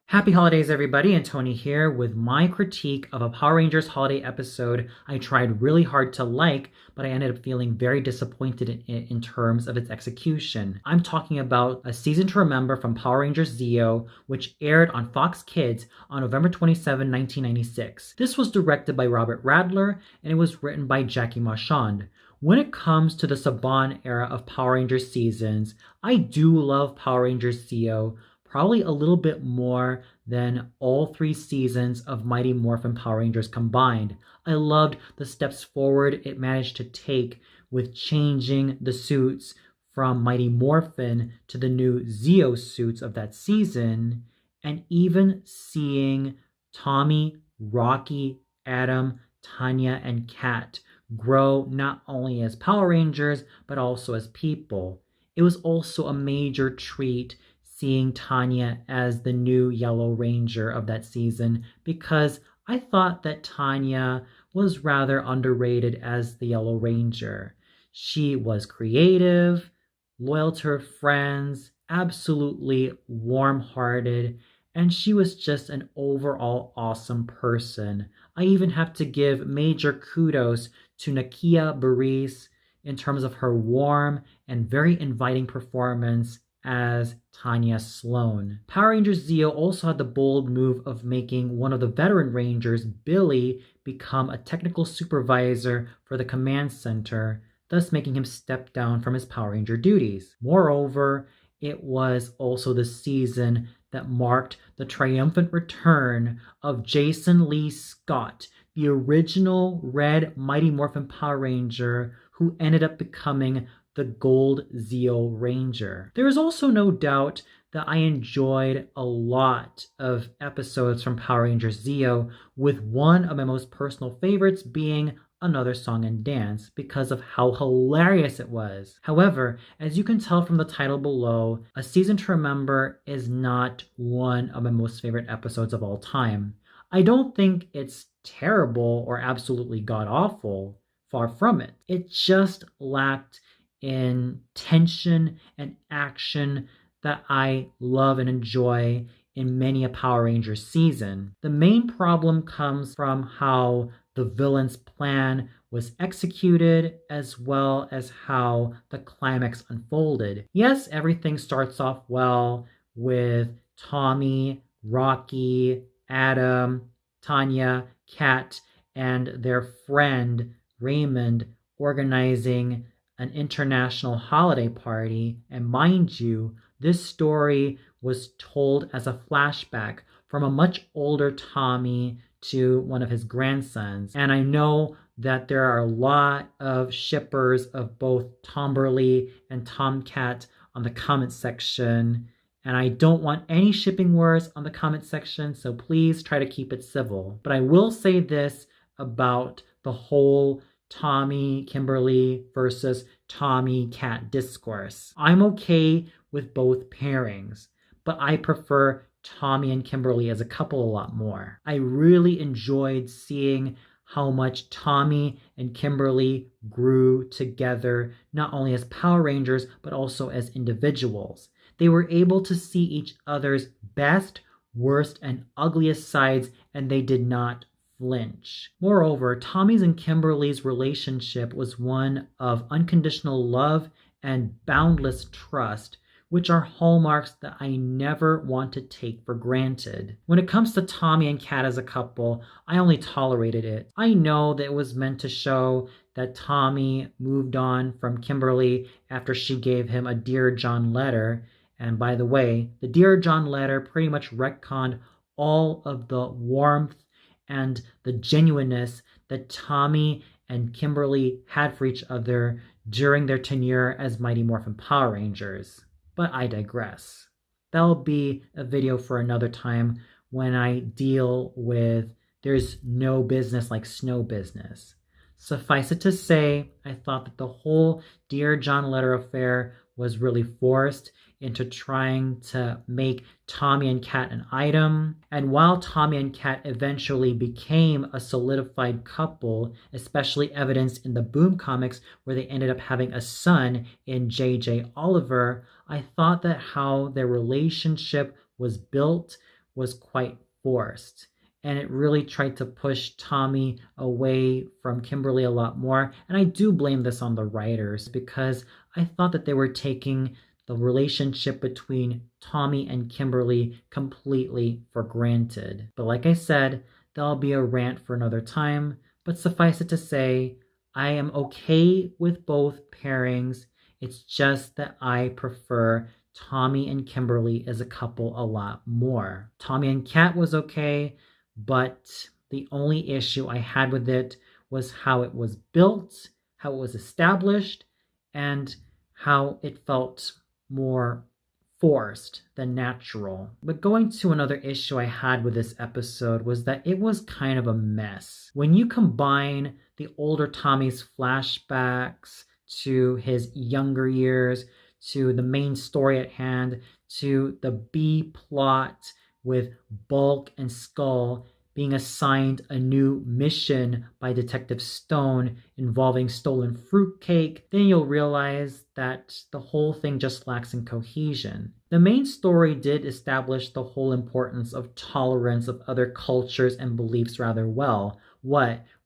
Happy holidays, everybody, and Tony here with my critique of a Power Rangers holiday episode I tried really hard to like, but I ended up feeling very disappointed in terms of its execution. I'm talking about A Season to Remember from Power Rangers Zeo, which aired on Fox Kids on November 27, 1996. This was directed by Robert Radler, and it was written by Jackie Marchand. When it comes to the Saban era of Power Rangers seasons, I do love Power Rangers Zeo, probably a little bit more than all three seasons of Mighty Morphin Power Rangers combined. I loved the steps forward it managed to take with changing the suits from Mighty Morphin to the new Zeo suits of that season, and even seeing Tommy, Rocky, Adam, Tanya, and Kat grow not only as Power Rangers but also as people. It was also a major treat seeing Tanya as the new Yellow Ranger of that season, because I thought that Tanya was rather underrated as the Yellow Ranger. She was creative, loyal to her friends, absolutely warm-hearted, and she was just an overall awesome person. I even have to give major kudos to Nakia Burris in terms of her warm and very inviting performance as Tanya Sloan. Power Rangers Zeo also had the bold move of making one of the veteran Rangers, Billy, become a technical supervisor for the command center, thus making him step down from his Power Ranger duties. Moreover, it was also the season that marked the triumphant return of Jason Lee Scott, the original Red Mighty Morphin Power Ranger, who ended up becoming the Gold Zeo Ranger. There is also no doubt that I enjoyed a lot of episodes from Power Rangers Zeo, with one of my most personal favorites being Another Song and Dance, because of how hilarious it was. However, as you can tell from the title below, A Season to Remember is not one of my most favorite episodes of all time. I don't think it's terrible or absolutely god-awful, far from it. It just lacked in tension and action that I love and enjoy in many a Power Rangers season. The main problem comes from how the villain's plan was executed, as well as how the climax unfolded. Yes, everything starts off well with Tommy, Rocky, Adam, Tanya, Kat, and their friend Raymond organizing an international holiday party. And mind you, this story was told as a flashback from a much older Tommy to one of his grandsons. And I know that there are a lot of shippers of both Tomberly and Tomcat on the comment section, and I don't want any shipping wars on the comment section, so please try to keep it civil. But I will say this about the whole Tommy Kimberly versus Tommy Cat discourse. I'm okay with both pairings, but I prefer Tommy and Kimberly as a couple a lot more. I really enjoyed seeing how much Tommy and Kimberly grew together, not only as Power Rangers, but also as individuals. They were able to see each other's best, worst, and ugliest sides, and they did not flinch. Moreover, Tommy's and Kimberly's relationship was one of unconditional love and boundless trust, which are hallmarks that I never want to take for granted. When it comes to Tommy and Kat as a couple, I only tolerated it. I know that it was meant to show that Tommy moved on from Kimberly after she gave him a Dear John letter. And by the way, the Dear John letter pretty much retconned all of the warmth and the genuineness that Tommy and Kimberly had for each other during their tenure as Mighty Morphin Power Rangers. But I digress. That'll be a video for another time when I deal with There's No Business Like Snow Business. Suffice it to say, I thought that the whole Dear John letter affair was really forced into trying to make Tommy and Kat an item. And while Tommy and Kat eventually became a solidified couple, especially evidenced in the Boom comics where they ended up having a son in J.J. Oliver, I thought that how their relationship was built was quite forced. And it really tried to push Tommy away from Kimberly a lot more. And I do blame this on the writers because I thought that they were taking the relationship between Tommy and Kimberly completely for granted. But like I said, that'll be a rant for another time. But suffice it to say, I am okay with both pairings. It's just that I prefer Tommy and Kimberly as a couple a lot more. Tommy and Kat was okay, but the only issue I had with it was how it was built, how it was established, and how it felt more forced than natural. But going to another issue I had with this episode was that it was kind of a mess. When you combine the older Tommy's flashbacks to his younger years, to the main story at hand, to the B plot with Bulk and Skull being assigned a new mission by Detective Stone involving stolen fruitcake, then you'll realize that the whole thing just lacks in cohesion. The main story did establish the whole importance of tolerance of other cultures and beliefs rather well.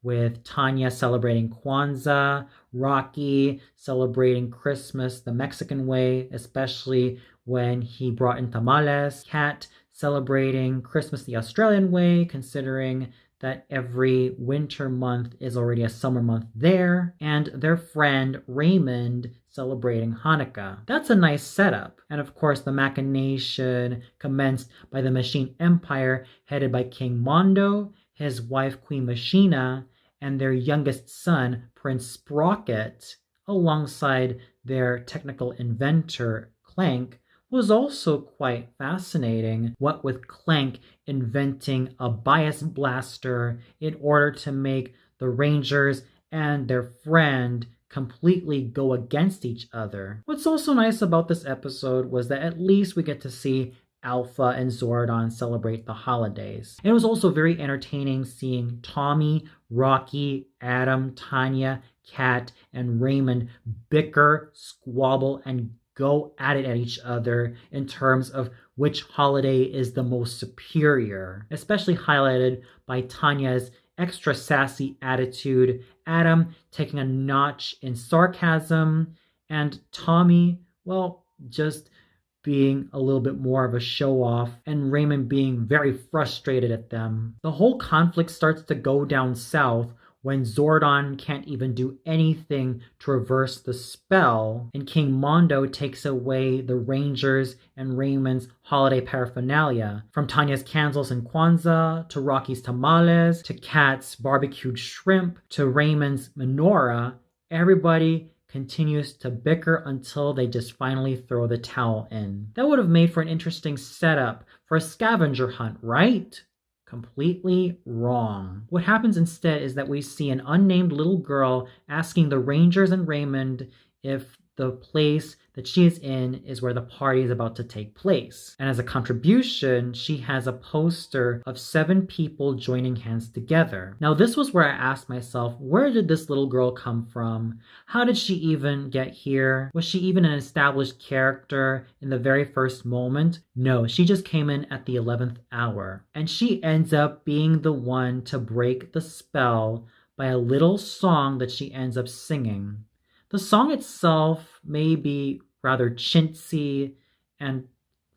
With Tanya celebrating Kwanzaa, Rocky celebrating Christmas the Mexican way, especially when he brought in tamales, Kat celebrating Christmas the Australian way, considering that every winter month is already a summer month there, and their friend Raymond celebrating Hanukkah. That's a nice setup. And of course, the machination commenced by the Machine Empire, headed by King Mondo, his wife Queen Machina, and their youngest son, Prince Sprocket, alongside their technical inventor, Clank, was also quite fascinating, what with Clank inventing a bias blaster in order to make the Rangers and their friend completely go against each other. What's also nice about this episode was that at least we get to see Alpha and Zordon celebrate the holidays. It was also very entertaining seeing Tommy, Rocky, Adam, Tanya, Kat, and Raymond bicker, squabble, and go at it at each other in terms of which holiday is the most superior, especially highlighted by Tanya's extra sassy attitude, Adam taking a notch in sarcasm, and Tommy, well, just being a little bit more of a show-off, and Raymond being very frustrated at them. The whole conflict starts to go down south when Zordon can't even do anything to reverse the spell, and King Mondo takes away the Rangers and Raymond's holiday paraphernalia, from Tanya's candles and Kwanzaa, to Rocky's tamales, to Kat's barbecued shrimp, to Raymond's menorah. Everybody continues to bicker until they just finally throw the towel in. That would have made for an interesting setup for a scavenger hunt, right? Completely wrong. What happens instead is that we see an unnamed little girl asking the Rangers and Raymond if the place that she is in is where the party is about to take place. And as a contribution, she has a poster of 7 people joining hands together. Now, this was where I asked myself, where did this little girl come from? How did she even get here? Was she even an established character in the very first moment? No, she just came in at the 11th hour. And she ends up being the one to break the spell by a little song that she ends up singing. The song itself may be rather chintzy and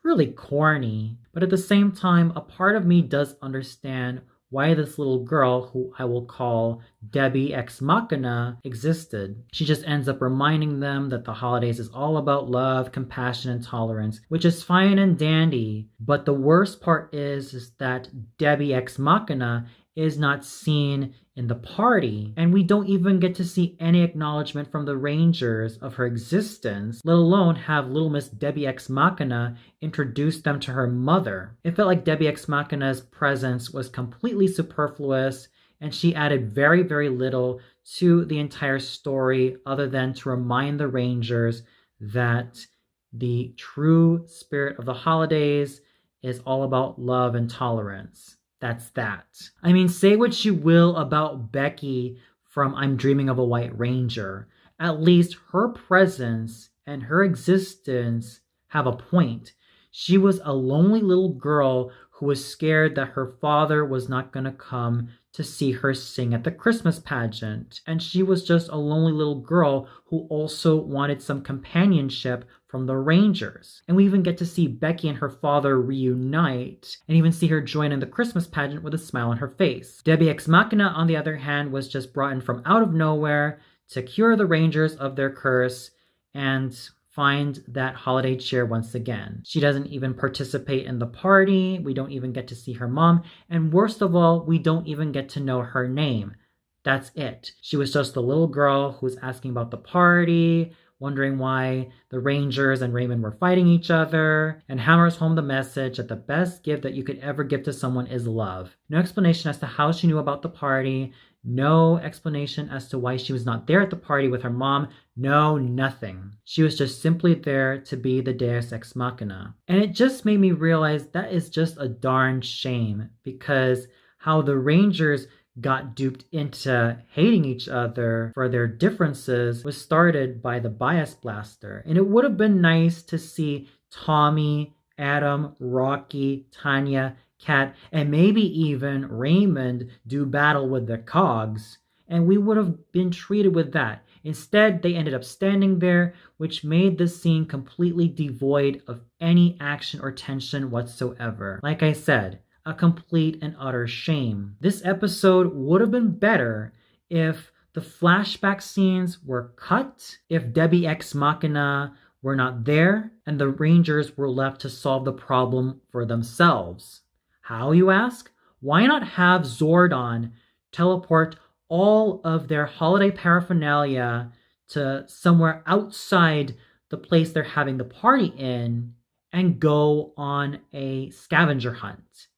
really corny, but at the same time, a part of me does understand why this little girl, who I will call Debbie Ex Machina, existed. She just ends up reminding them that the holidays is all about love, compassion, and tolerance, which is fine and dandy. But the worst part is that Debbie Ex Machina is not seen in the party, and we don't even get to see any acknowledgement from the Rangers of her existence, let alone have little Miss Debbie Ex Machina introduce them to her mother. It felt like Debbie Ex Machina's presence was completely superfluous, and she added very, very little to the entire story other than to remind the Rangers that the true spirit of the holidays is all about love and tolerance. That's that. I mean, say what you will about Becky from I'm Dreaming of a White Ranger. At least her presence and her existence have a point. She was a lonely little girl who was scared that her father was not going to come to see her sing at the Christmas pageant. And she was just a lonely little girl who also wanted some companionship from the Rangers. And we even get to see Becky and her father reunite and even see her join in the Christmas pageant with a smile on her face. Debbie Ex Machina, on the other hand, was just brought in from out of nowhere to cure the Rangers of their curse and find that holiday cheer once again. She doesn't even participate in the party. We don't even get to see her mom. And worst of all, we don't even get to know her name. That's it. She was just a little girl who was asking about the party, wondering why the Rangers and Raymond were fighting each other, and hammers home the message that the best gift that you could ever give to someone is love. No explanation as to how she knew about the party, no explanation as to why she was not there at the party with her mom, no, nothing. She was just simply there to be the Deus Ex Machina. And it just made me realize that is just a darn shame, because how the Rangers got duped into hating each other for their differences was started by the bias blaster. And it would have been nice to see Tommy, Adam, Rocky, Tanya, Kat, and maybe even Raymond do battle with the cogs, and we would have been treated with that. Instead, they ended up standing there, which made the scene completely devoid of any action or tension whatsoever. Like I said, a complete and utter shame. This episode would have been better if the flashback scenes were cut, if Debbie Ex Machina were not there, and the Rangers were left to solve the problem for themselves. How, you ask? Why not have Zordon teleport all of their holiday paraphernalia to somewhere outside the place they're having the party in and go on a scavenger hunt?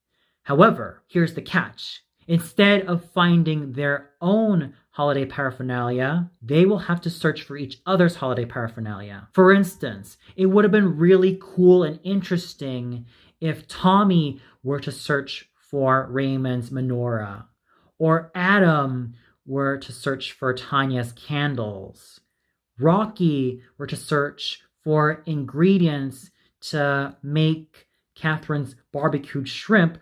However, here's the catch. Instead of finding their own holiday paraphernalia, they will have to search for each other's holiday paraphernalia. For instance, it would have been really cool and interesting if Tommy were to search for Raymond's menorah, or Adam were to search for Tanya's candles, Rocky were to search for ingredients to make Catherine's barbecued shrimp,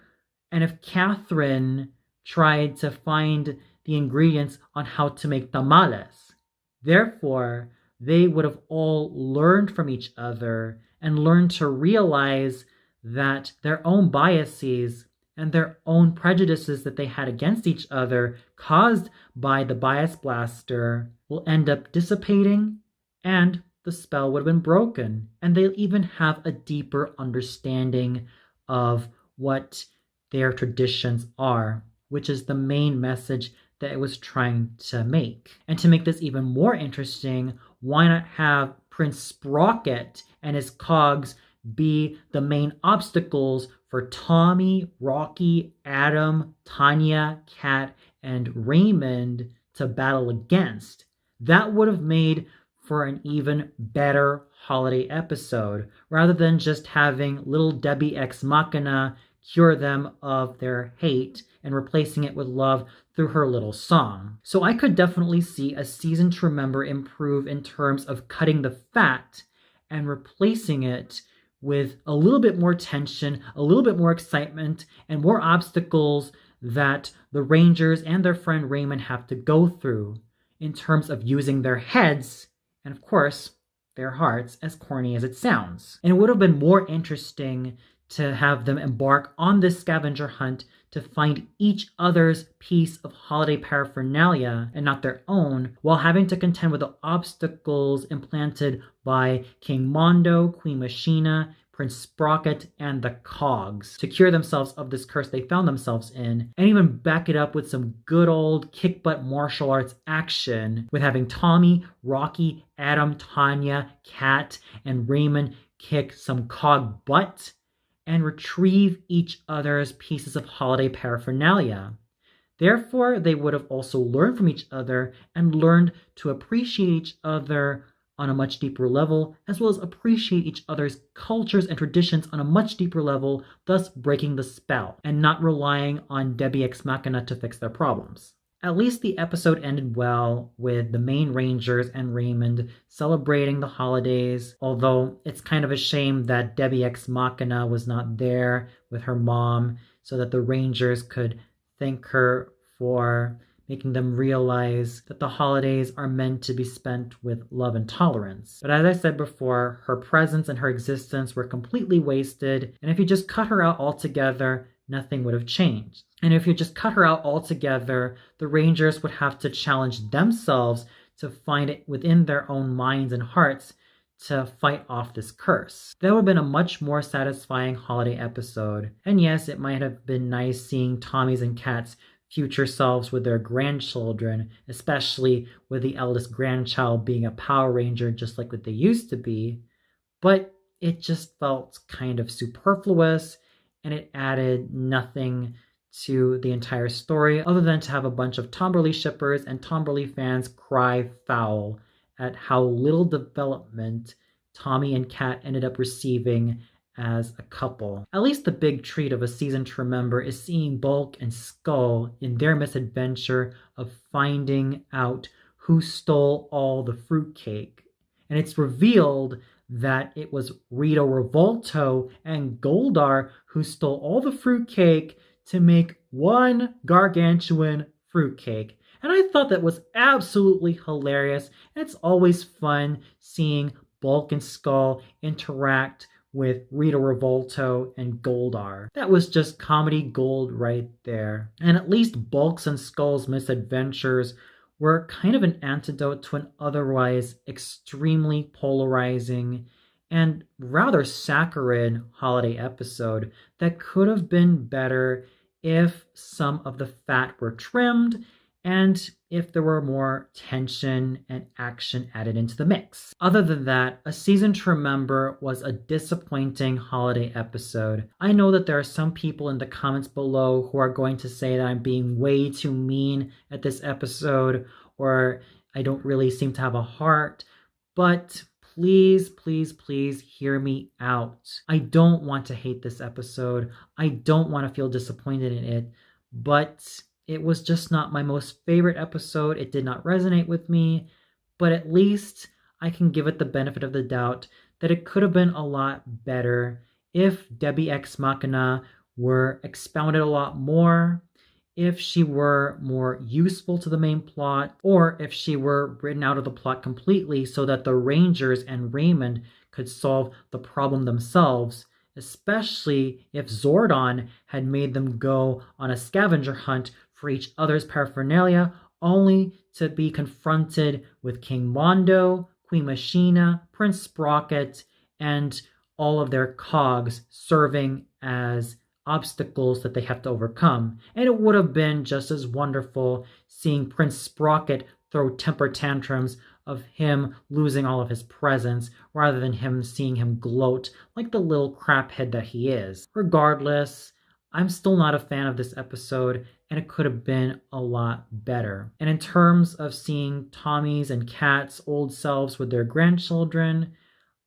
and if Catherine tried to find the ingredients on how to make tamales. Therefore, they would have all learned from each other and learned to realize that their own biases and their own prejudices that they had against each other caused by the bias blaster will end up dissipating, and the spell would have been broken. And they'll even have a deeper understanding of what their traditions are, which is the main message that it was trying to make. And to make this even more interesting, why not have Prince Sprocket and his cogs be the main obstacles for Tommy, Rocky, Adam, Tanya, Kat, and Raymond to battle against? That would have made for an even better holiday episode, rather than just having little Debbie Ex Machina cure them of their hate and replacing it with love through her little song. So I could definitely see a season to remember improve in terms of cutting the fat and replacing it with a little bit more tension, a little bit more excitement, and more obstacles that the Rangers and their friend Raymond have to go through in terms of using their heads and, of course, their hearts, as corny as it sounds. And it would have been more interesting to have them embark on this scavenger hunt to find each other's piece of holiday paraphernalia and not their own, while having to contend with the obstacles implanted by King Mondo, Queen Machina, Prince Sprocket, and the Cogs to cure themselves of this curse they found themselves in, and even back it up with some good old kick-butt martial arts action with having Tommy, Rocky, Adam, Tanya, Kat, and Raymond kick some cog butt and retrieve each other's pieces of holiday paraphernalia. Therefore, they would have also learned from each other and learned to appreciate each other on a much deeper level, as well as appreciate each other's cultures and traditions on a much deeper level, thus breaking the spell and not relying on Debbie Ex Machina to fix their problems. At least the episode ended well with the main Rangers and Raymond celebrating the holidays, although it's kind of a shame that Debbie Ex Machina was not there with her mom so that the Rangers could thank her for making them realize that the holidays are meant to be spent with love and tolerance. But as I said before, her presence and her existence were completely wasted, and if you just cut her out altogether, nothing would have changed. And if you just cut her out altogether, the Rangers would have to challenge themselves to find it within their own minds and hearts to fight off this curse. That would have been a much more satisfying holiday episode. And yes, it might have been nice seeing Tommy's and Kat's future selves with their grandchildren, especially with the eldest grandchild being a Power Ranger just like what they used to be. But it just felt kind of superfluous, and it added nothing to the entire story other than to have a bunch of Tom Burley shippers and Tom Burley fans cry foul at how little development Tommy and Kat ended up receiving as a couple. At least the big treat of a season to remember is seeing Bulk and Skull in their misadventure of finding out who stole all the fruitcake. And it's revealed that it was Rito Revolto and Goldar who stole all the fruitcake to make one gargantuan fruitcake. And I thought that was absolutely hilarious. And it's always fun seeing Bulk and Skull interact with Rito Revolto and Goldar. That was just comedy gold right there. And at least Bulk's and Skull's misadventures were kind of an antidote to an otherwise extremely polarizing and rather saccharine holiday episode that could have been better if some of the fat were trimmed and if there were more tension and action added into the mix. Other than that, A Season to Remember was a disappointing holiday episode. I know that there are some people in the comments below who are going to say that I'm being way too mean at this episode, or I don't really seem to have a heart, but please, please, please hear me out. I don't want to hate this episode. I don't want to feel disappointed in it, but it was just not my most favorite episode. It did not resonate with me, but at least I can give it the benefit of the doubt that it could have been a lot better if Debbie Ex Machina were expounded a lot more, if she were more useful to the main plot, or if she were written out of the plot completely so that the Rangers and Raymond could solve the problem themselves, especially if Zordon had made them go on a scavenger hunt for each other's paraphernalia, only to be confronted with King Mondo, Queen Machina, Prince Sprocket, and all of their cogs serving as obstacles that they have to overcome. And it would have been just as wonderful seeing Prince Sprocket throw temper tantrums of him losing all of his presents rather than seeing him gloat like the little craphead that he is. Regardless, I'm still not a fan of this episode, and it could have been a lot better. And in terms of seeing Tommy's and Kat's old selves with their grandchildren,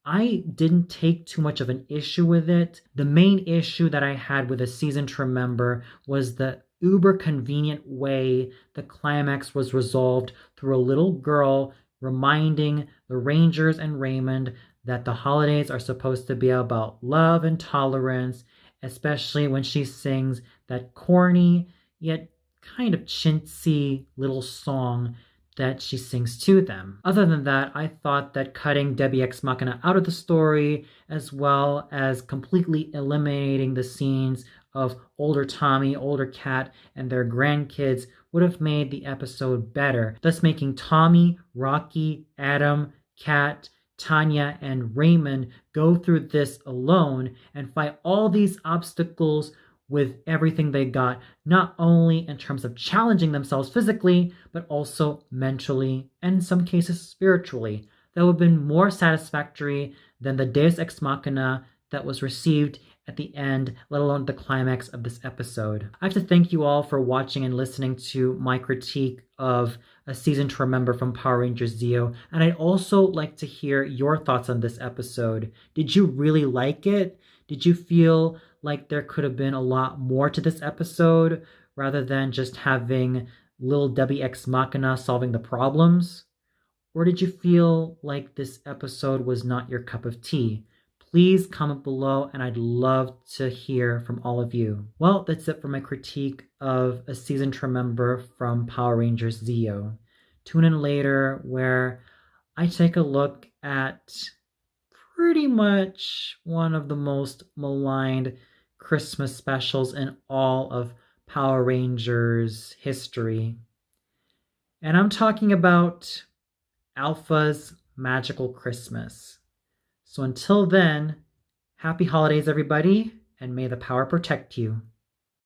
I didn't take too much of an issue with it. The main issue that I had with A Season to Remember was the uber convenient way the climax was resolved through a little girl reminding the Rangers and Raymond that the holidays are supposed to be about love and tolerance, especially when she sings that corny yet kind of chintzy little song that she sings to them. Other than that, I thought that cutting Debbie Ex Machina out of the story, as well as completely eliminating the scenes of older Tommy, older Kat, and their grandkids would have made the episode better, thus making Tommy, Rocky, Adam, Kat, Tanya, and Raymond go through this alone and fight all these obstacles with everything they got, not only in terms of challenging themselves physically, but also mentally, and in some cases spiritually. That would have been more satisfactory than the Deus Ex Machina that was received at the end, let alone the climax of this episode. I have to thank you all for watching and listening to my critique of A Season to Remember from Power Rangers Zeo, and I'd also like to hear your thoughts on this episode. Did you really like it? Did you feel like there could have been a lot more to this episode rather than just having little Debbie Ex Machina solving the problems? Or did you feel like this episode was not your cup of tea? Please comment below and I'd love to hear from all of you. Well, that's it for my critique of A Season to Remember from Power Rangers Zeo. Tune in later where I take a look at pretty much one of the most maligned Christmas specials in all of Power Rangers history. And I'm talking about Alpha's Magical Christmas. So until then, happy holidays, everybody, and may the power protect you.